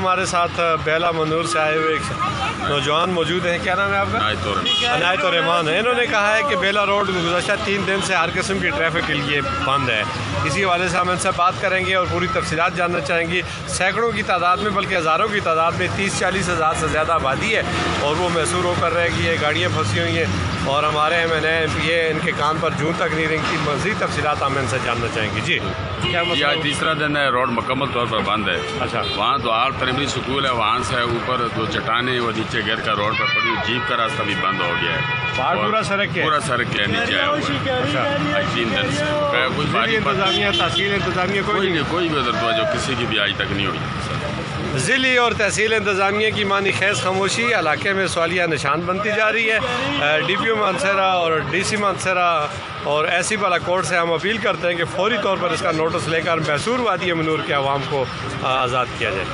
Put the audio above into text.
हमारे साथ बेला मनूर से आए हुए एक नौजवान मौजूद हैं। क्या नाम है आपका? अनायत और रहमान है। इन्होंने कहा है कि बेला रोड गुज़श्ता 3 दिन से हर किस्म की ट्रैफिक के लिए बंद है। इसी हवाले से हम इनसे बात करेंगे और पूरी तफसीलात जानना चाहेंगे। सैकड़ों की तादाद में, बल्कि हज़ारों की तादाद में 30-40 हज़ार से ज़्यादा आबादी है और वो महसूस हो कर रहे हैं कि ये गाड़ियाँ फंसी हुई हैं और हमारे MNA इनके कान पर जूं तक नहीं रेंगती। मज़ीद तफसीलात हम इनसे जानना चाहेंगे। जी, क्या मसला? आज तीसरा दिन है, रोड मुकम्मल तौर पर बंद है। अच्छा, वहाँ तो आल प्राइमरी स्कूल है, वहाँ से ऊपर जो चट्टाने वो नीचे गिर कर रोड पर पड़ी, जीप का रास्ता भी बंद हो गया है। पूरा सड़क है नीचे आया हुआ है। आज 3 दिन से कोई इंतजामिया, तहसील इंतजामिया कोई भी उधर तो किसी की भी आज तक नहीं हुई। ज़िली और तहसील इंतजामिया की मानी खैस खामोशी इलाके में सवालिया निशान बनती जा रही है। DPO मानसरा और DC मानसरा और ऐसी वाला कोर्ट से हम अपील करते हैं कि फौरी तौर पर इसका नोटिस लेकर मैसूर वादी मनूर के अवाम को आज़ाद किया जाए।